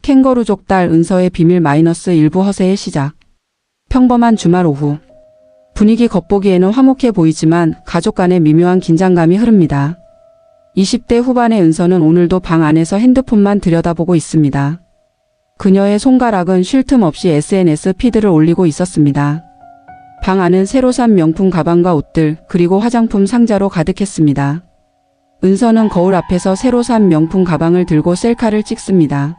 캥거루족 딸 은서의 비밀 -1부 허세의 시작. 평범한 주말 오후. 분위기 겉보기에는 화목해 보이지만 가족 간의 미묘한 긴장감이 흐릅니다. 20대 후반의 은서는 오늘도 방 안에서 핸드폰만 들여다보고 있습니다. 그녀의 손가락은 쉴 틈 없이 SNS 피드를 올리고 있었습니다. 방 안은 새로 산 명품 가방과 옷들 그리고 화장품 상자로 가득했습니다. 은서는 거울 앞에서 새로 산 명품 가방을 들고 셀카를 찍습니다.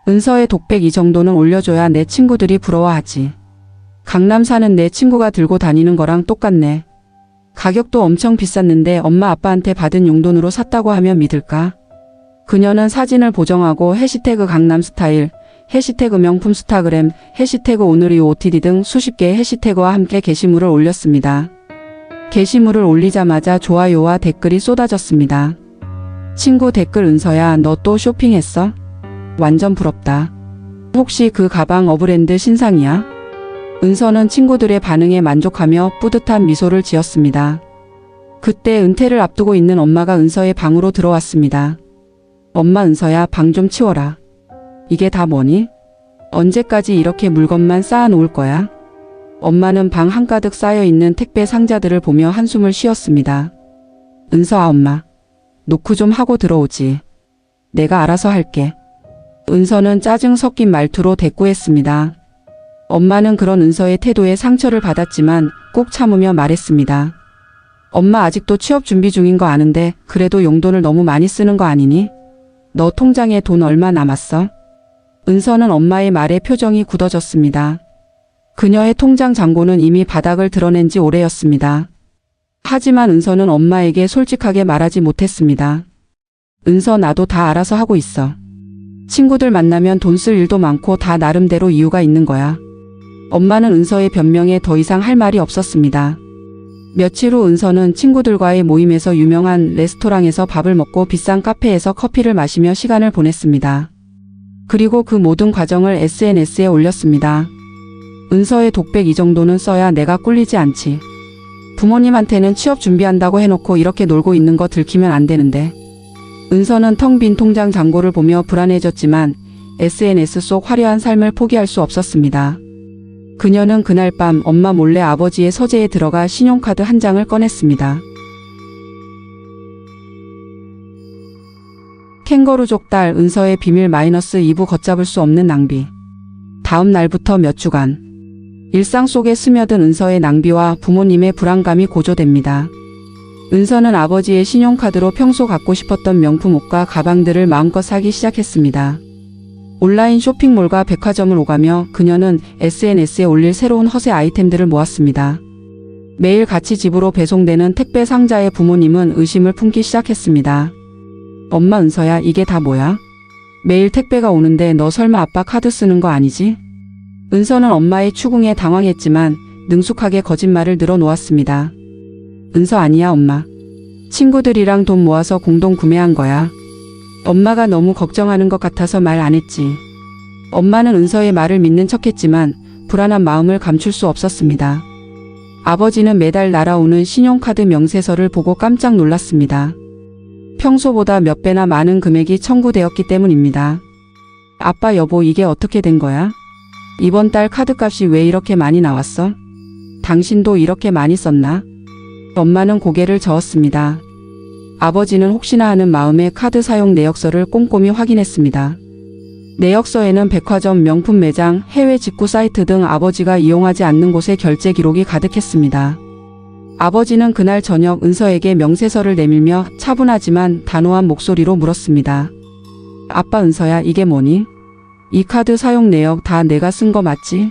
은서의 독백 이 정도는 올려줘야 내 친구들이 부러워하지. 강남 사는 내 친구가 들고 다니는 거랑 똑같네. 가격도 엄청 비쌌는데 엄마 아빠한테 받은 용돈으로 샀다고 하면 믿을까? 그녀는 사진을 보정하고 해시태그 강남스타일, 해시태그 명품스타그램, 해시태그 오늘이 OTD 등 수십 개의 해시태그와 함께 게시물을 올렸습니다. 게시물을 올리자마자 좋아요와 댓글이 쏟아졌습니다. 친구 댓글 은서야 너 또 쇼핑했어? 완전 부럽다. 혹시 그 가방 어브랜드 신상이야? 은서는 친구들의 반응에 만족하며 뿌듯한 미소를 지었습니다. 그때 은퇴를 앞두고 있는 엄마가 은서의 방으로 들어왔습니다. 엄마 은서야 방 좀 치워라. 이게 다 뭐니? 언제까지 이렇게 물건만 쌓아 놓을 거야? 엄마는 방 한가득 쌓여있는 택배 상자들을 보며 한숨을 쉬었습니다. 은서아 엄마. 노크 좀 하고 들어오지. 내가 알아서 할게. 은서는 짜증 섞인 말투로 대꾸했습니다. 엄마는 그런 은서의 태도에 상처를 받았지만 꼭 참으며 말했습니다. 엄마 아직도 취업 준비 중인 거 아는데 그래도 용돈을 너무 많이 쓰는 거 아니니? 너 통장에 돈 얼마 남았어? 은서는 엄마의 말에 표정이 굳어졌습니다. 그녀의 통장 잔고는 이미 바닥을 드러낸 지 오래였습니다. 하지만 은서는 엄마에게 솔직하게 말하지 못했습니다. 은서 나도 다 알아서 하고 있어. 친구들 만나면 돈 쓸 일도 많고 다 나름대로 이유가 있는 거야. 엄마는 은서의 변명에 더 이상 할 말이 없었습니다. 며칠 후 은서는 친구들과의 모임에서 유명한 레스토랑에서 밥을 먹고 비싼 카페에서 커피를 마시며 시간을 보냈습니다. 그리고 그 모든 과정을 SNS에 올렸습니다. 은서의 독백 이 정도는 써야 내가 꿀리지 않지. 부모님한테는 취업 준비한다고 해놓고 이렇게 놀고 있는 거 들키면 안 되는데. 은서는 텅 빈 통장 잔고를 보며 불안해졌지만 SNS 속 화려한 삶을 포기할 수 없었습니다. 그녀는 그날 밤 엄마 몰래 아버지의 서재에 들어가 신용카드 한 장을 꺼냈습니다. 캥거루족 딸 은서의 비밀 -2부 걷잡을 수 없는 낭비. 다음 날부터 몇 주간 일상 속에 스며든 은서의 낭비와 부모님의 불안감이 고조됩니다. 은서는 아버지의 신용카드로 평소 갖고 싶었던 명품 옷과 가방들을 마음껏 사기 시작했습니다. 온라인 쇼핑몰과 백화점을 오가며 그녀는 SNS에 올릴 새로운 허세 아이템들을 모았습니다. 매일 같이 집으로 배송되는 택배 상자에 부모님은 의심을 품기 시작했습니다. 엄마 은서야 이게 다 뭐야? 매일 택배가 오는데 너 설마 아빠 카드 쓰는 거 아니지? 은서는 엄마의 추궁에 당황했지만 능숙하게 거짓말을 늘어놓았습니다. 은서 아니야 엄마. 친구들이랑 돈 모아서 공동 구매한 거야. 엄마가 너무 걱정하는 것 같아서 말 안 했지. 엄마는 은서의 말을 믿는 척했지만 불안한 마음을 감출 수 없었습니다. 아버지는 매달 날아오는 신용카드 명세서를 보고 깜짝 놀랐습니다. 평소보다 몇 배나 많은 금액이 청구되었기 때문입니다. 아빠 여보 이게 어떻게 된 거야? 이번 달 카드값이 왜 이렇게 많이 나왔어? 당신도 이렇게 많이 썼나? 엄마는 고개를 저었습니다. 아버지는 혹시나 하는 마음에 카드 사용 내역서를 꼼꼼히 확인했습니다. 내역서에는 백화점, 명품 매장, 해외 직구 사이트 등 아버지가 이용하지 않는 곳의 결제 기록이 가득했습니다. 아버지는 그날 저녁 은서에게 명세서를 내밀며 차분하지만 단호한 목소리로 물었습니다. 아빠 은서야 이게 뭐니? 이 카드 사용 내역 다 내가 쓴 거 맞지?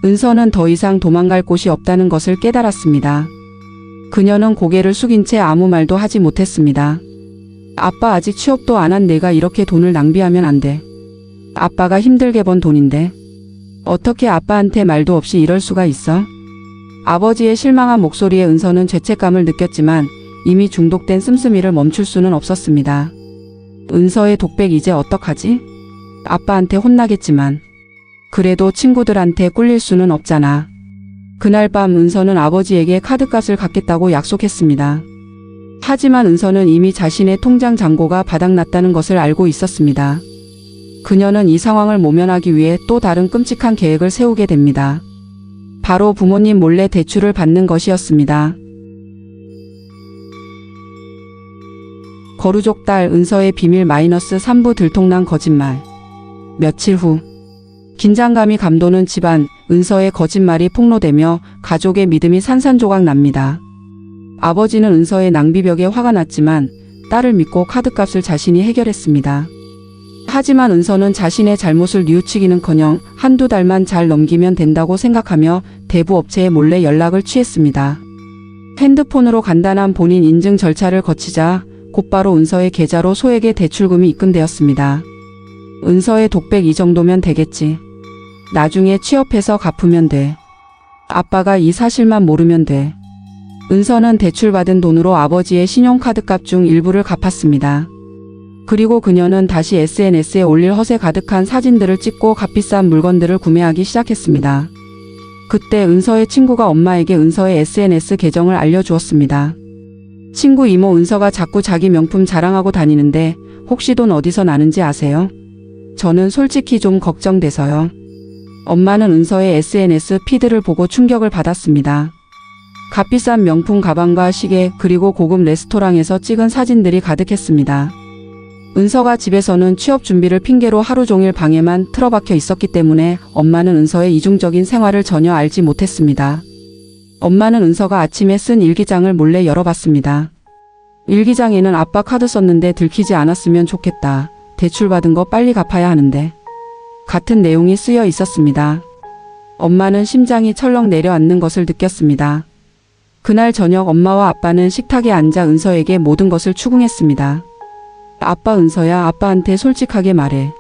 은서는 더 이상 도망갈 곳이 없다는 것을 깨달았습니다. 그녀는 고개를 숙인 채 아무 말도 하지 못했습니다. 아빠 아직 취업도 안 한 내가 이렇게 돈을 낭비하면 안 돼. 아빠가 힘들게 번 돈인데. 어떻게 아빠한테 말도 없이 이럴 수가 있어? 아버지의 실망한 목소리에 은서는 죄책감을 느꼈지만 이미 중독된 씀씀이를 멈출 수는 없었습니다. 은서의 독백 이제 어떡하지? 아빠한테 혼나겠지만. 그래도 친구들한테 꿀릴 수는 없잖아. 그날 밤 은서는 아버지에게 카드값을 갚겠다고 약속했습니다. 하지만 은서는 이미 자신의 통장 잔고가 바닥났다는 것을 알고 있었습니다. 그녀는 이 상황을 모면하기 위해 또 다른 끔찍한 계획을 세우게 됩니다. 바로 부모님 몰래 대출을 받는 것이었습니다. 거루족 딸 은서의 비밀 -3부 들통난 거짓말. 며칠 후 긴장감이 감도는 집안, 은서의 거짓말이 폭로되며 가족의 믿음이 산산조각 납니다. 아버지는 은서의 낭비벽에 화가 났지만 딸을 믿고 카드값을 자신이 해결했습니다. 하지만 은서는 자신의 잘못을 뉘우치기는커녕 한두 달만 잘 넘기면 된다고 생각하며 대부업체에 몰래 연락을 취했습니다. 핸드폰으로 간단한 본인 인증 절차를 거치자 곧바로 은서의 계좌로 소액의 대출금이 입금되었습니다. 은서의 독백 이 정도면 되겠지. 나중에 취업해서 갚으면 돼. 아빠가 이 사실만 모르면 돼. 은서는 대출받은 돈으로 아버지의 신용카드값 중 일부를 갚았습니다. 그리고 그녀는 다시 SNS에 올릴 허세 가득한 사진들을 찍고 값비싼 물건들을 구매하기 시작했습니다. 그때 은서의 친구가 엄마에게 은서의 SNS 계정을 알려주었습니다. 친구 이모 은서가 자꾸 자기 명품 자랑하고 다니는데 혹시 돈 어디서 나는지 아세요? 저는 솔직히 좀 걱정돼서요. 엄마는 은서의 SNS 피드를 보고 충격을 받았습니다. 값비싼 명품 가방과 시계 그리고 고급 레스토랑에서 찍은 사진들이 가득했습니다. 은서가 집에서는 취업 준비를 핑계로 하루 종일 방에만 틀어박혀 있었기 때문에 엄마는 은서의 이중적인 생활을 전혀 알지 못했습니다. 엄마는 은서가 아침에 쓴 일기장을 몰래 열어봤습니다. 일기장에는 아빠 카드 썼는데 들키지 않았으면 좋겠다. 대출받은 거 빨리 갚아야 하는데. 같은 내용이 쓰여 있었습니다. 엄마는 심장이 철렁 내려앉는 것을 느꼈습니다. 그날 저녁 엄마와 아빠는 식탁에 앉아 은서에게 모든 것을 추궁했습니다. 아빠 은서야, 아빠한테 솔직하게 말해.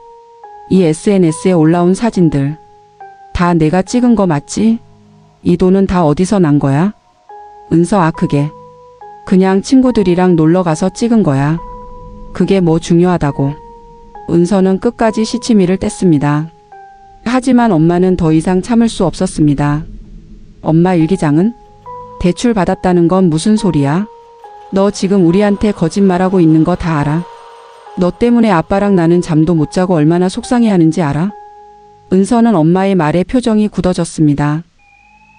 이 SNS에 올라온 사진들 다 내가 찍은 거 맞지? 이 돈은 다 어디서 난 거야? 은서아, 그게 그냥 친구들이랑 놀러 가서 찍은 거야. 그게 뭐 중요하다고. 은서는 끝까지 시치미를 뗐습니다. 하지만 엄마는 더 이상 참을 수 없었습니다. 엄마, 일기장은? 대출 받았다는 건 무슨 소리야? 너 지금 우리한테 거짓말하고 있는 거 다 알아. 너 때문에 아빠랑 나는 잠도 못 자고 얼마나 속상해하는지 알아? 은서는 엄마의 말에 표정이 굳어졌습니다.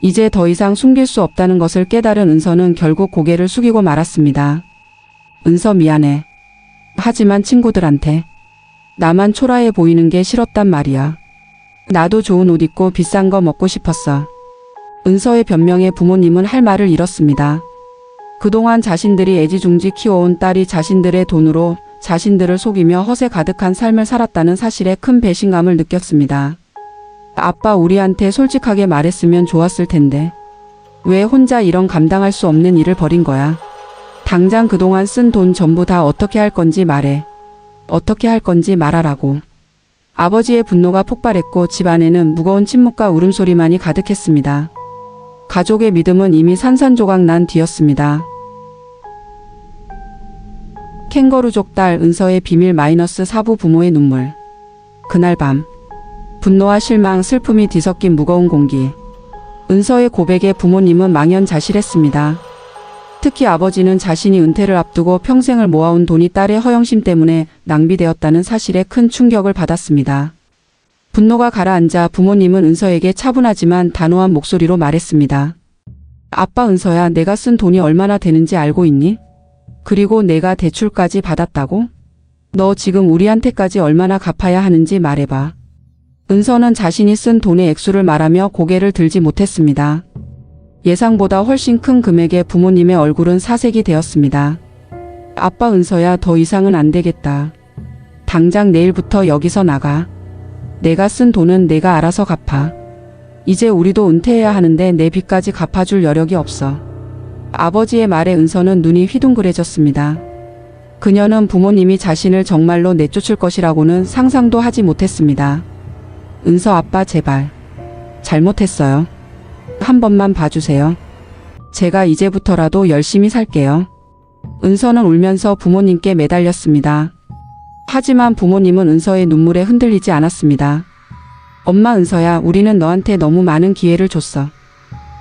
이제 더 이상 숨길 수 없다는 것을 깨달은 은서는 결국 고개를 숙이고 말았습니다. 은서, 미안해. 하지만 친구들한테 나만 초라해 보이는 게 싫었단 말이야. 나도 좋은 옷 입고 비싼 거 먹고 싶었어. 은서의 변명에 부모님은 할 말을 잃었습니다. 그동안 자신들이 애지중지 키워온 딸이 자신들의 돈으로 자신들을 속이며 허세 가득한 삶을 살았다는 사실에 큰 배신감을 느꼈습니다. 아빠, 우리한테 솔직하게 말했으면 좋았을 텐데. 왜 혼자 이런 감당할 수 없는 일을 벌인 거야? 당장 그동안 쓴 돈 전부 다 어떻게 할 건지 말해. 어떻게 할 건지 말하라고. 아버지의 분노가 폭발했고 집안에는 무거운 침묵과 울음소리만이 가득했습니다. 가족의 믿음은 이미 산산조각 난 뒤였습니다. 캥거루족 딸 은서의 비밀 -4부 부모의 눈물. 그날 밤 분노와 실망, 슬픔이 뒤섞인 무거운 공기. 은서의 고백에 부모님은 망연자실했습니다. 특히 아버지는 자신이 은퇴를 앞두고 평생을 모아온 돈이 딸의 허영심 때문에 낭비되었다는 사실에 큰 충격을 받았습니다. 분노가 가라앉아 부모님은 은서에게 차분하지만 단호한 목소리로 말했습니다. 아빠, 은서야, 내가 쓴 돈이 얼마나 되는지 알고 있니? 그리고 내가 대출까지 받았다고? 너 지금 우리한테까지 얼마나 갚아야 하는지 말해봐. 은서는 자신이 쓴 돈의 액수를 말하며 고개를 들지 못했습니다. 예상보다 훨씬 큰 금액에 부모님의 얼굴은 사색이 되었습니다. 아빠, 은서야, 더 이상은 안 되겠다. 당장 내일부터 여기서 나가. 내가 쓴 돈은 내가 알아서 갚아. 이제 우리도 은퇴해야 하는데 내 빚까지 갚아줄 여력이 없어. 아버지의 말에 은서는 눈이 휘둥그레졌습니다. 그녀는 부모님이 자신을 정말로 내쫓을 것이라고는 상상도 하지 못했습니다. 은서 아빠, 제발. 잘못했어요. 한 번만 봐주세요. 제가 이제부터라도 열심히 살게요. 은서는 울면서 부모님께 매달렸습니다. 하지만 부모님은 은서의 눈물에 흔들리지 않았습니다. 엄마, 은서야, 우리는 너한테 너무 많은 기회를 줬어.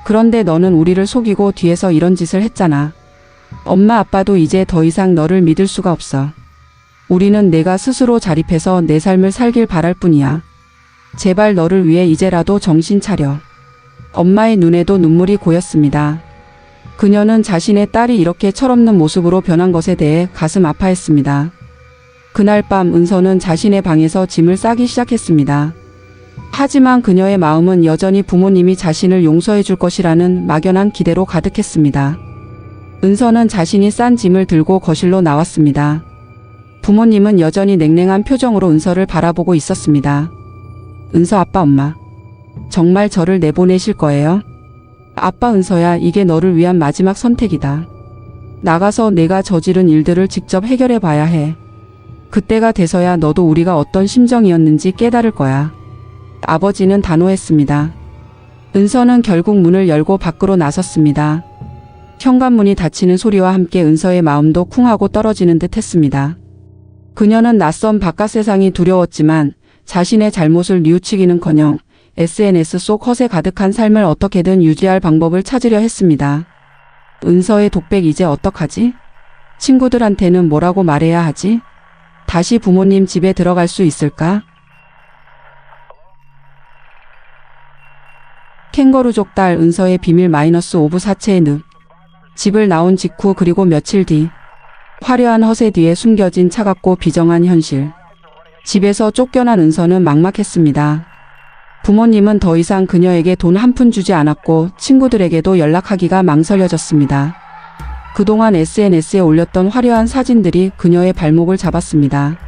그런데 너는 우리를 속이고 뒤에서 이런 짓을 했잖아. 엄마, 아빠도 이제 더 이상 너를 믿을 수가 없어. 우리는 내가 스스로 자립해서 내 삶을 살길 바랄 뿐이야. 제발 너를 위해 이제라도 정신 차려. 엄마의 눈에도 눈물이 고였습니다. 그녀는 자신의 딸이 이렇게 철없는 모습으로 변한 것에 대해 가슴 아파했습니다. 그날 밤 은서는 자신의 방에서 짐을 싸기 시작했습니다. 하지만 그녀의 마음은 여전히 부모님이 자신을 용서해 줄 것이라는 막연한 기대로 가득했습니다. 은서는 자신이 싼 짐을 들고 거실로 나왔습니다. 부모님은 여전히 냉랭한 표정으로 은서를 바라보고 있었습니다. 은서 아빠 엄마, 정말 저를 내보내실 거예요? 아빠 은서야, 이게 너를 위한 마지막 선택이다. 나가서 내가 저지른 일들을 직접 해결해 봐야 해. 그때가 돼서야 너도 우리가 어떤 심정이었는지 깨달을 거야. 아버지는 단호했습니다. 은서는 결국 문을 열고 밖으로 나섰습니다. 현관문이 닫히는 소리와 함께 은서의 마음도 쿵하고 떨어지는 듯 했습니다. 그녀는 낯선 바깥 세상이 두려웠지만 자신의 잘못을 뉘우치기는커녕 SNS 속 허세 가득한 삶을 어떻게든 유지할 방법을 찾으려 했습니다. 은서의 독백 이제 어떡하지? 친구들한테는 뭐라고 말해야 하지? 다시 부모님 집에 들어갈 수 있을까? 캥거루족 딸 은서의 비밀 -5 사체의 늪. 집을 나온 직후 그리고 며칠 뒤, 화려한 허세 뒤에 숨겨진 차갑고 비정한 현실. 집에서 쫓겨난 은서는 막막했습니다. 부모님은 더 이상 그녀에게 돈 한 푼 주지 않았고 친구들에게도 연락하기가 망설여졌습니다. 그동안 SNS에 올렸던 화려한 사진들이 그녀의 발목을 잡았습니다.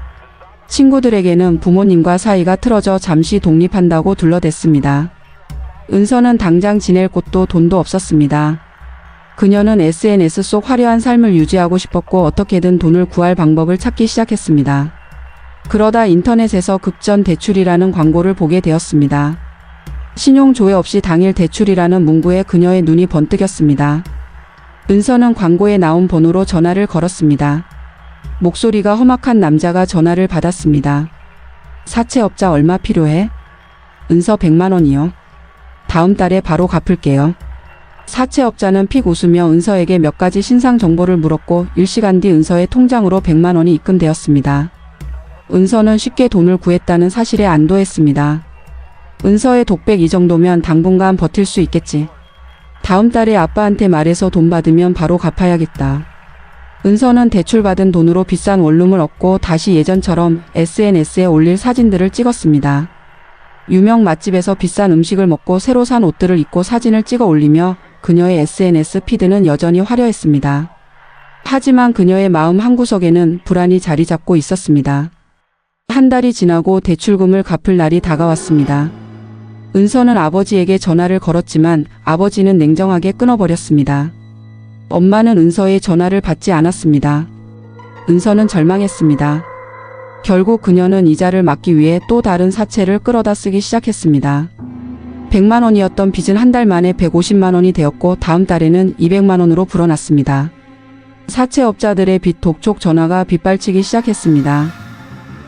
친구들에게는 부모님과 사이가 틀어져 잠시 독립한다고 둘러댔습니다. 은서는 당장 지낼 곳도 돈도 없었습니다. 그녀는 SNS 속 화려한 삶을 유지하고 싶었고 어떻게든 돈을 구할 방법을 찾기 시작했습니다. 그러다 인터넷에서 급전 대출이라는 광고를 보게 되었습니다. 신용 조회 없이 당일 대출이라는 문구에 그녀의 눈이 번뜩였습니다. 은서는 광고에 나온 번호로 전화를 걸었습니다. 목소리가 험악한 남자가 전화를 받았습니다. 사채업자 얼마 필요해? 은서 100만 원이요. 다음 달에 바로 갚을게요. 사채업자는 픽 웃으며 은서에게 몇 가지 신상 정보를 물었고 일시간 뒤 은서의 통장으로 100만 원이 입금되었습니다. 은서는 쉽게 돈을 구했다는 사실에 안도했습니다. 은서의 독백 이 정도면 당분간 버틸 수 있겠지. 다음 달에 아빠한테 말해서 돈 받으면 바로 갚아야겠다. 은서는 대출받은 돈으로 비싼 원룸을 얻고 다시 예전처럼 SNS에 올릴 사진들을 찍었습니다. 유명 맛집에서 비싼 음식을 먹고 새로 산 옷들을 입고 사진을 찍어 올리며 그녀의 SNS 피드는 여전히 화려했습니다. 하지만 그녀의 마음 한구석에는 불안이 자리 잡고 있었습니다. 한 달이 지나고 대출금을 갚을 날이 다가왔습니다. 은서는 아버지에게 전화를 걸었지만 아버지는 냉정하게 끊어버렸습니다. 엄마는 은서의 전화를 받지 않았습니다. 은서는 절망했습니다. 결국 그녀는 이자를 막기 위해 또 다른 사채를 끌어다 쓰기 시작했습니다. 100만 원이었던 빚은 한 달 만에 150만 원이 되었고 다음 달에는 200만 원으로 불어났습니다. 사채업자들의 빚 독촉 전화가 빗발치기 시작했습니다.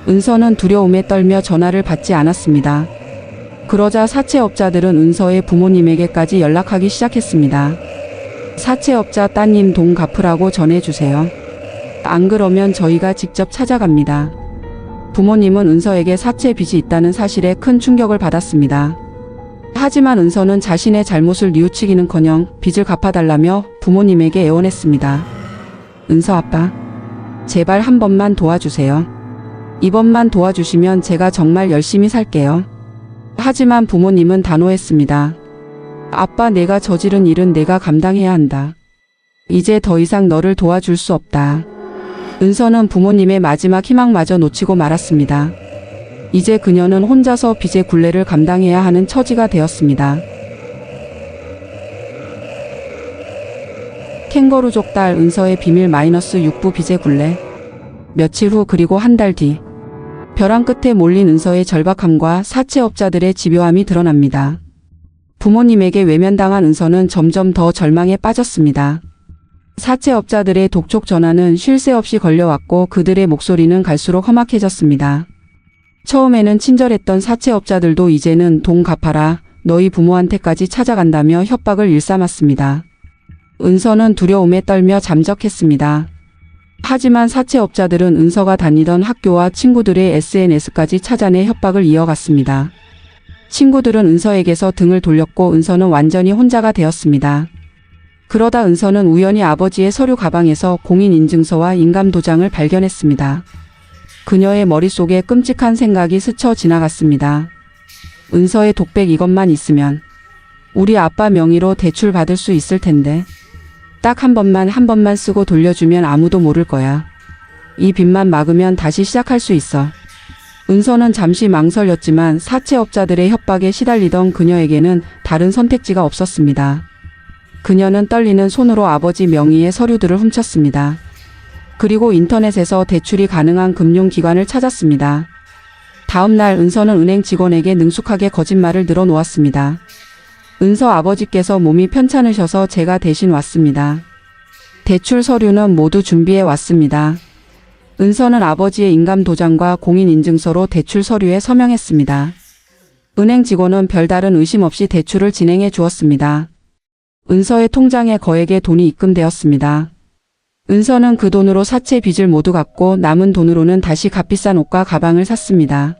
은서는 두려움에 떨며 전화를 받지 않았습니다. 그러자 사채업자들은 은서의 부모님에게까지 연락하기 시작했습니다. 사채업자 따님 돈 갚으라고 전해주세요. 안 그러면 저희가 직접 찾아갑니다. 부모님은 은서에게 사채 빚이 있다는 사실에 큰 충격을 받았습니다. 하지만 은서는 자신의 잘못을 뉘우치기는커녕 빚을 갚아달라며 부모님에게 애원했습니다. 은서 아빠, 제발 한 번만 도와주세요. 이번만 도와주시면 제가 정말 열심히 살게요. 하지만 부모님은 단호했습니다. 아빠, 내가 저지른 일은 내가 감당해야 한다. 이제 더 이상 너를 도와줄 수 없다. 은서는 부모님의 마지막 희망마저 놓치고 말았습니다. 이제 그녀는 혼자서 빚의 굴레를 감당해야 하는 처지가 되었습니다. 캥거루족 딸 은서의 비밀 -6부 빚의 굴레. 며칠 후 그리고 한 달 뒤. 벼랑 끝에 몰린 은서의 절박함과 사채업자들의 집요함이 드러납니다. 부모님에게 외면당한 은서는 점점 더 절망에 빠졌습니다. 사채업자들의 독촉 전화는 쉴 새 없이 걸려왔고 그들의 목소리는 갈수록 험악해졌습니다. 처음에는 친절했던 사채업자들도 이제는 돈 갚아라, 너희 부모한테까지 찾아간다며 협박을 일삼았습니다. 은서는 두려움에 떨며 잠적했습니다. 하지만 사채업자들은 은서가 다니던 학교와 친구들의 SNS까지 찾아내 협박을 이어갔습니다. 친구들은 은서에게서 등을 돌렸고 은서는 완전히 혼자가 되었습니다. 그러다 은서는 우연히 아버지의 서류 가방에서 공인인증서와 인감도장을 발견했습니다. 그녀의 머릿속에 끔찍한 생각이 스쳐 지나갔습니다. 은서의 독백 이것만 있으면 우리 아빠 명의로 대출 받을 수 있을 텐데 딱 한 번만 쓰고 돌려주면 아무도 모를 거야. 이 빚만 막으면 다시 시작할 수 있어. 은서는 잠시 망설였지만 사채업자들의 협박에 시달리던 그녀에게는 다른 선택지가 없었습니다. 그녀는 떨리는 손으로 아버지 명의의 서류들을 훔쳤습니다. 그리고 인터넷에서 대출이 가능한 금융기관을 찾았습니다. 다음 날 은서는 은행 직원에게 능숙하게 거짓말을 늘어놓았습니다. 은서 아버지께서 몸이 편찮으셔서 제가 대신 왔습니다. 대출 서류는 모두 준비해 왔습니다. 은서는 아버지의 인감도장과 공인인증서로 대출 서류에 서명했습니다. 은행 직원은 별다른 의심 없이 대출을 진행해 주었습니다. 은서의 통장에 거액의 돈이 입금되었습니다. 은서는 그 돈으로 사채 빚을 모두 갚고 남은 돈으로는 다시 값비싼 옷과 가방을 샀습니다.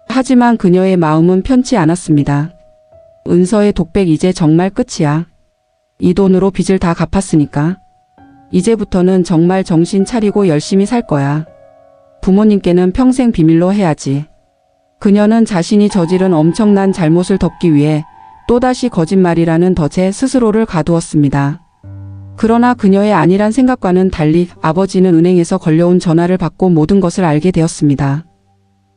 하지만 그녀의 마음은 편치 않았습니다. 은서의 독백 이제 정말 끝이야. 이 돈으로 빚을 다 갚았으니까. 이제부터는 정말 정신 차리고 열심히 살 거야. 부모님께는 평생 비밀로 해야지. 그녀는 자신이 저지른 엄청난 잘못을 덮기 위해 또다시 거짓말이라는 덫에 스스로를 가두었습니다. 그러나 그녀의 안일한 생각과는 달리 아버지는 은행에서 걸려온 전화를 받고 모든 것을 알게 되었습니다.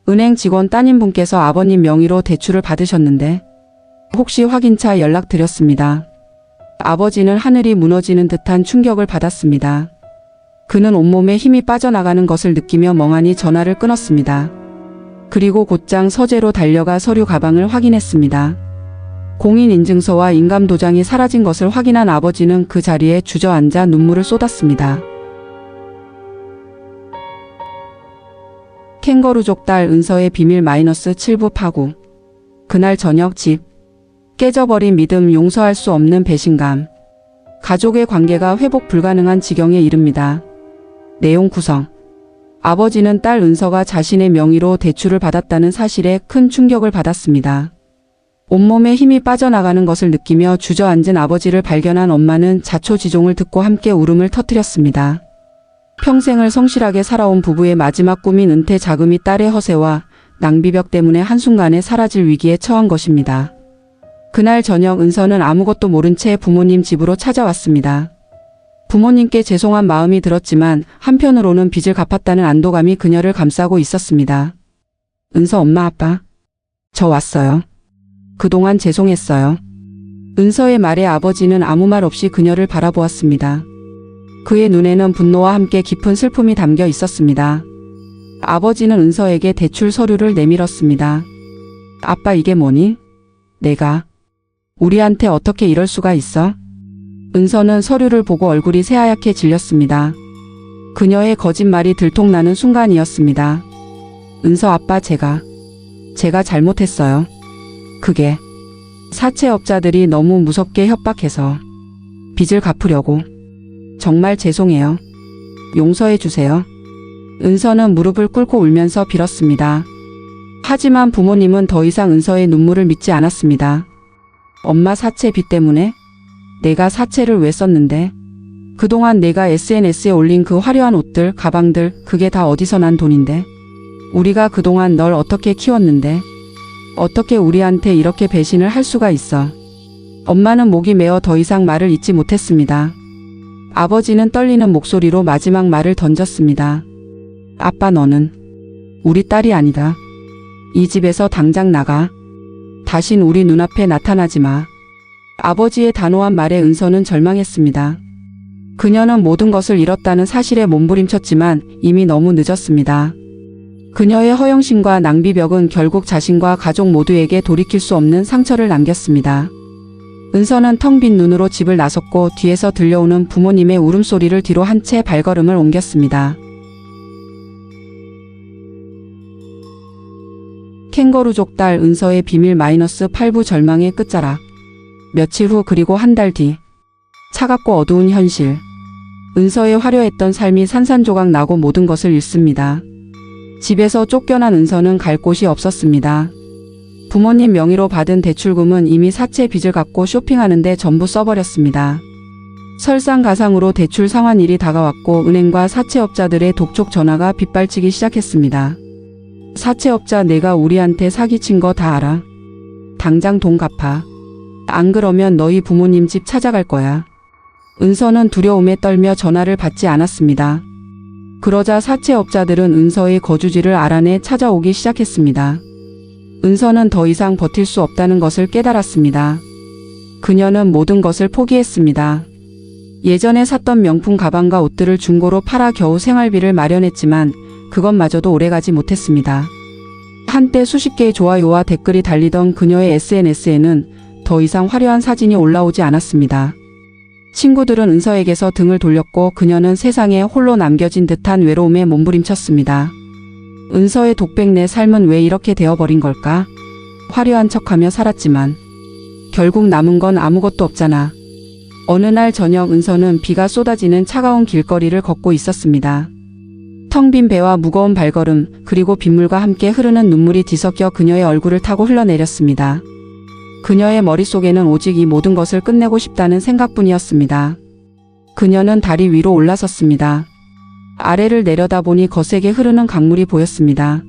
은행 직원 따님분께서 아버님 명의로 대출을 받으셨는데 혹시 확인차 연락드렸습니다. 아버지는 하늘이 무너지는 듯한 충격을 받았습니다. 그는 온몸에 힘이 빠져나가는 것을 느끼며 멍하니 전화를 끊었습니다. 그리고 곧장 서재로 달려가 서류 가방을 확인했습니다. 공인인증서와 인감도장이 사라진 것을 확인한 아버지는 그 자리에 주저앉아 눈물을 쏟았습니다. 캥거루족 딸 은서의 비밀 -7부 파고. 그날 저녁 집. 깨져버린 믿음, 용서할 수 없는 배신감. 가족의 관계가 회복 불가능한 지경에 이릅니다. 내용 구성. 아버지는 딸 은서가 자신의 명의로 대출을 받았다는 사실에 큰 충격을 받았습니다. 온몸에 힘이 빠져나가는 것을 느끼며 주저앉은 아버지를 발견한 엄마는 자초지종을 듣고 함께 울음을 터뜨렸습니다. 평생을 성실하게 살아온 부부의 마지막 꿈인 은퇴 자금이 딸의 허세와 낭비벽 때문에 한순간에 사라질 위기에 처한 것입니다. 그날 저녁 은서는 아무것도 모른 채 부모님 집으로 찾아왔습니다. 부모님께 죄송한 마음이 들었지만 한편으로는 빚을 갚았다는 안도감이 그녀를 감싸고 있었습니다. 은서 엄마 아빠, 저 왔어요. 그동안 죄송했어요. 은서의 말에 아버지는 아무 말 없이 그녀를 바라보았습니다. 그의 눈에는 분노와 함께 깊은 슬픔이 담겨 있었습니다. 아버지는 은서에게 대출 서류를 내밀었습니다. 아빠 이게 뭐니? 내가 우리한테 어떻게 이럴 수가 있어? 은서는 서류를 보고 얼굴이 새하얗게 질렸습니다. 그녀의 거짓말이 들통나는 순간이었습니다. 은서 아빠 제가 잘못했어요. 그게 사채업자들이 너무 무섭게 협박해서 빚을 갚으려고. 정말 죄송해요. 용서해 주세요. 은서는 무릎을 꿇고 울면서 빌었습니다. 하지만 부모님은 더 이상 은서의 눈물을 믿지 않았습니다. 엄마 사채 빚 때문에? 내가 사채를 왜 썼는데? 그동안 내가 SNS에 올린 그 화려한 옷들, 가방들, 그게 다 어디서 난 돈인데? 우리가 그동안 널 어떻게 키웠는데? 어떻게 우리한테 이렇게 배신을 할 수가 있어? 엄마는 목이 메어 더 이상 말을 잇지 못했습니다. 아버지는 떨리는 목소리로 마지막 말을 던졌습니다. 아빠 너는 우리 딸이 아니다. 이 집에서 당장 나가. 다신 우리 눈앞에 나타나지 마. 아버지의 단호한 말에 은서는 절망했습니다. 그녀는 모든 것을 잃었다는 사실에 몸부림쳤지만 이미 너무 늦었습니다. 그녀의 허영심과 낭비벽은 결국 자신과 가족 모두에게 돌이킬 수 없는 상처를 남겼습니다. 은서는 텅 빈 눈으로 집을 나섰고 뒤에서 들려오는 부모님의 울음소리를 뒤로 한 채 발걸음을 옮겼습니다. 캥거루족 딸 은서의 비밀 -8부 절망의 끝자락. 며칠 후 그리고 한 달 뒤. 차갑고 어두운 현실. 은서의 화려했던 삶이 산산조각 나고 모든 것을 잃습니다. 집에서 쫓겨난 은서는 갈 곳이 없었습니다. 부모님 명의로 받은 대출금은 이미 사채 빚을 갚고 쇼핑하는데 전부 써버렸습니다. 설상가상으로 대출 상환일이 다가왔고 은행과 사채업자들의 독촉 전화가 빗발치기 시작했습니다. 사채업자 내가 우리한테 사기친 거 다 알아. 당장 돈 갚아. 안 그러면 너희 부모님 집 찾아갈 거야. 은서는 두려움에 떨며 전화를 받지 않았습니다. 그러자 사채업자들은 은서의 거주지를 알아내 찾아오기 시작했습니다. 은서는 더 이상 버틸 수 없다는 것을 깨달았습니다. 그녀는 모든 것을 포기했습니다. 예전에 샀던 명품 가방과 옷들을 중고로 팔아 겨우 생활비를 마련했지만 그것마저도 오래가지 못했습니다. 한때 수십 개의 좋아요와 댓글이 달리던 그녀의 SNS에는 더 이상 화려한 사진이 올라오지 않았습니다. 친구들은 은서에게서 등을 돌렸고 그녀는 세상에 홀로 남겨진 듯한 외로움에 몸부림쳤습니다. 은서의 독백내 삶은 왜 이렇게 되어버린 걸까? 화려한 척하며 살았지만 결국 남은 건 아무것도 없잖아. 어느 날 저녁 은서는 비가 쏟아지는 차가운 길거리를 걷고 있었습니다. 텅 빈 배와 무거운 발걸음 그리고 빗물과 함께 흐르는 눈물이 뒤섞여 그녀의 얼굴을 타고 흘러내렸습니다. 그녀의 머릿속에는 오직 이 모든 것을 끝내고 싶다는 생각뿐이었습니다. 그녀는 다리 위로 올라섰습니다. 아래를 내려다보니 거세게 흐르는 강물이 보였습니다.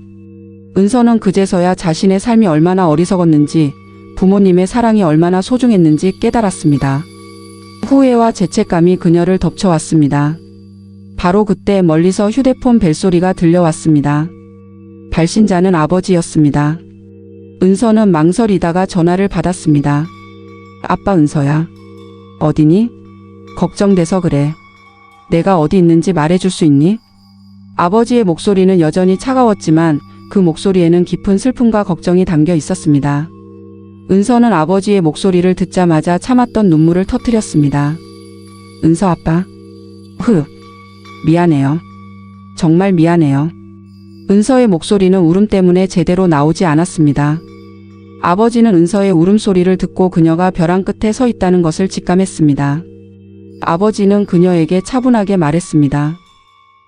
은서는 그제서야 자신의 삶이 얼마나 어리석었는지 부모님의 사랑이 얼마나 소중했는지 깨달았습니다. 후회와 죄책감이 그녀를 덮쳐왔습니다. 바로 그때 멀리서 휴대폰 벨소리가 들려왔습니다. 발신자는 아버지였습니다. 은서는 망설이다가 전화를 받았습니다. 아빠 은서야. 어디니? 걱정돼서 그래. 내가 어디 있는지 말해줄 수 있니? 아버지의 목소리는 여전히 차가웠지만 그 목소리에는 깊은 슬픔과 걱정이 담겨 있었습니다. 은서는 아버지의 목소리를 듣자마자 참았던 눈물을 터뜨렸습니다. 은서 아빠. 미안해요. 정말 미안해요. 은서의 목소리는 울음 때문에 제대로 나오지 않았습니다. 아버지는 은서의 울음소리를 듣고 그녀가 벼랑 끝에 서 있다는 것을 직감했습니다. 아버지는 그녀에게 차분하게 말했습니다.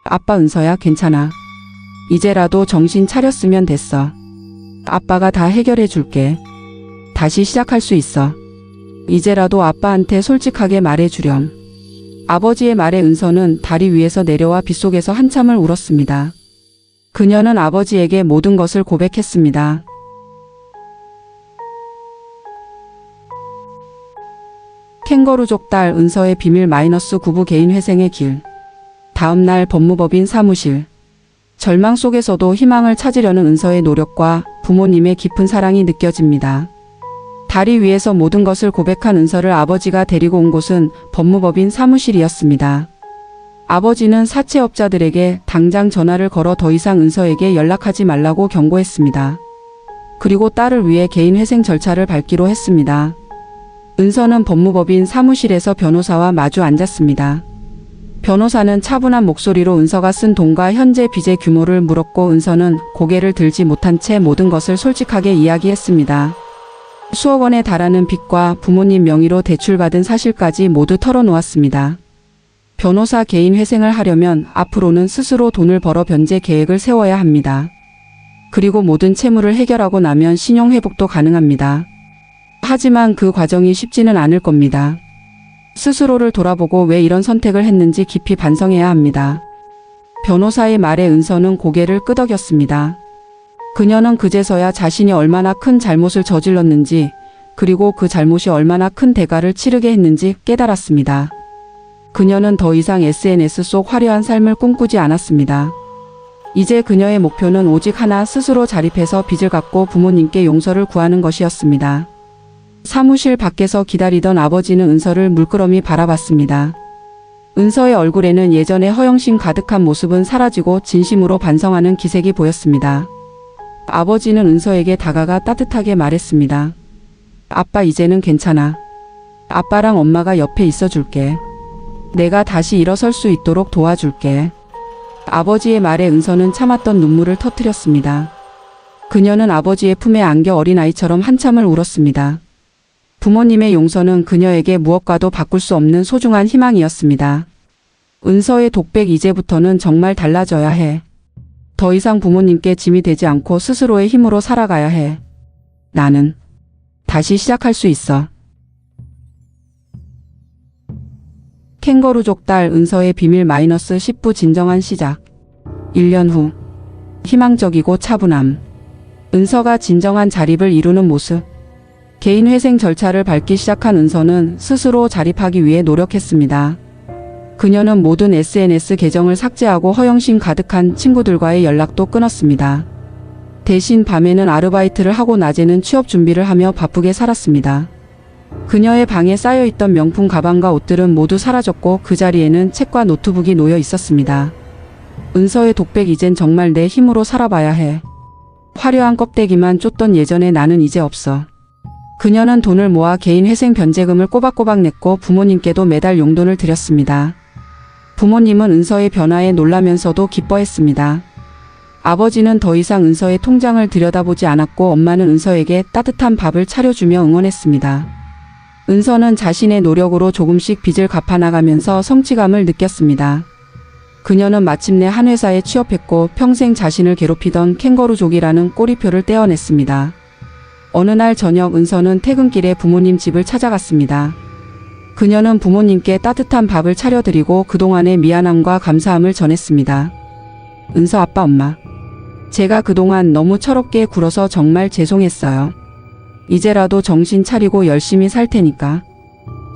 아빠 은서야 괜찮아. 이제라도 정신 차렸으면 됐어. 아빠가 다 해결해 줄게. 다시 시작할 수 있어. 이제라도 아빠한테 솔직하게 말해주렴. 아버지의 말에 은서는 다리 위에서 내려와 빗속에서 한참을 울었습니다. 그녀는 아버지에게 모든 것을 고백했습니다. 캥거루족 딸 은서의 비밀 -9부 개인 회생의 길. 다음 날 법무법인 사무실. 절망 속에서도 희망을 찾으려는 은서의 노력과 부모님의 깊은 사랑이 느껴집니다. 다리 위에서 모든 것을 고백한 은서를 아버지가 데리고 온 곳은 법무법인 사무실이었습니다. 아버지는 사채업자들에게 당장 전화를 걸어 더 이상 은서에게 연락하지 말라고 경고했습니다. 그리고 딸을 위해 개인 회생 절차를 밟기로 했습니다. 은서는 법무법인 사무실에서 변호사와 마주 앉았습니다. 변호사는 차분한 목소리로 은서가 쓴 돈과 현재 빚의 규모를 물었고 은서는 고개를 들지 못한 채 모든 것을 솔직하게 이야기했습니다. 수억 원에 달하는 빚과 부모님 명의로 대출받은 사실까지 모두 털어놓았습니다. 변호사 개인 회생을 하려면 앞으로는 스스로 돈을 벌어 변제 계획을 세워야 합니다. 그리고 모든 채무를 해결하고 나면 신용회복도 가능합니다. 하지만 그 과정이 쉽지는 않을 겁니다. 스스로를 돌아보고 왜 이런 선택을 했는지 깊이 반성해야 합니다. 변호사의 말에 은서는 고개를 끄덕였습니다. 그녀는 그제서야 자신이 얼마나 큰 잘못을 저질렀는지 그리고 그 잘못이 얼마나 큰 대가를 치르게 했는지 깨달았습니다. 그녀는 더 이상 SNS 속 화려한 삶을 꿈꾸지 않았습니다. 이제 그녀의 목표는 오직 하나, 스스로 자립해서 빚을 갚고 부모님께 용서를 구하는 것이었습니다. 사무실 밖에서 기다리던 아버지는 은서를 물끄러미 바라봤습니다. 은서의 얼굴에는 예전의 허영심 가득한 모습은 사라지고 진심으로 반성하는 기색이 보였습니다. 아버지는 은서에게 다가가 따뜻하게 말했습니다. 아빠 이제는 괜찮아. 아빠랑 엄마가 옆에 있어줄게. 내가 다시 일어설 수 있도록 도와줄게. 아버지의 말에 은서는 참았던 눈물을 터뜨렸습니다. 그녀는 아버지의 품에 안겨 어린아이처럼 한참을 울었습니다. 부모님의 용서는 그녀에게 무엇과도 바꿀 수 없는 소중한 희망이었습니다. 은서의 독백 이제부터는 정말 달라져야 해. 더 이상 부모님께 짐이 되지 않고 스스로의 힘으로 살아가야 해. 나는 다시 시작할 수 있어. 캥거루족 딸 은서의 비밀 -10부 진정한 시작. 1년 후. 희망적이고 차분함. 은서가 진정한 자립을 이루는 모습. 개인 회생 절차를 밟기 시작한 은서는 스스로 자립하기 위해 노력했습니다. 그녀는 모든 SNS 계정을 삭제하고 허영심 가득한 친구들과의 연락도 끊었습니다. 대신 밤에는 아르바이트를 하고 낮에는 취업 준비를 하며 바쁘게 살았습니다. 그녀의 방에 쌓여있던 명품 가방과 옷들은 모두 사라졌고 그 자리에는 책과 노트북이 놓여 있었습니다. 은서의 독백 이젠 정말 내 힘으로 살아봐야 해. 화려한 껍데기만 쫓던 예전의 나는 이제 없어. 그녀는 돈을 모아 개인 회생 변제금을 꼬박꼬박 냈고 부모님께도 매달 용돈을 드렸습니다. 부모님은 은서의 변화에 놀라면서도 기뻐했습니다. 아버지는 더 이상 은서의 통장을 들여다보지 않았고 엄마는 은서에게 따뜻한 밥을 차려주며 응원했습니다. 은서는 자신의 노력으로 조금씩 빚을 갚아나가면서 성취감을 느꼈습니다. 그녀는 마침내 한 회사에 취업했고 평생 자신을 괴롭히던 캥거루족이라는 꼬리표를 떼어냈습니다. 어느 날 저녁 은서는 퇴근길에 부모님 집을 찾아갔습니다. 그녀는 부모님께 따뜻한 밥을 차려드리고 그동안의 미안함과 감사함을 전했습니다. 은서 아빠 엄마. 제가 그동안 너무 철없게 굴어서 정말 죄송했어요. 이제라도 정신 차리고 열심히 살 테니까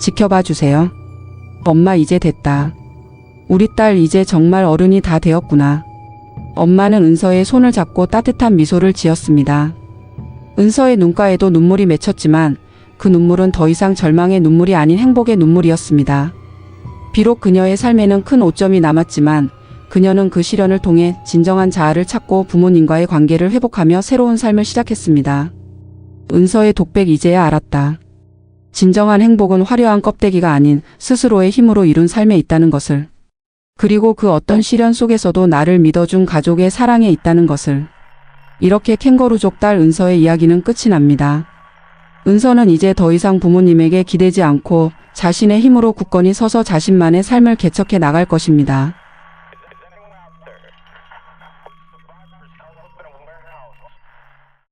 지켜봐 주세요. 엄마 이제 됐다. 우리 딸 이제 정말 어른이 다 되었구나. 엄마는 은서의 손을 잡고 따뜻한 미소를 지었습니다. 은서의 눈가에도 눈물이 맺혔지만 그 눈물은 더 이상 절망의 눈물이 아닌 행복의 눈물이었습니다. 비록 그녀의 삶에는 큰 오점이 남았지만 그녀는 그 시련을 통해 진정한 자아를 찾고 부모님과의 관계를 회복하며 새로운 삶을 시작했습니다. 은서의 독백 이제야 알았다. 진정한 행복은 화려한 껍데기가 아닌 스스로의 힘으로 이룬 삶에 있다는 것을. 그리고 그 어떤 시련 속에서도 나를 믿어준 가족의 사랑에 있다는 것을. 이렇게 캥거루족 딸 은서의 이야기는 끝이 납니다. 은서는 이제 더 이상 부모님에게 기대지 않고 자신의 힘으로 굳건히 서서 자신만의 삶을 개척해 나갈 것입니다.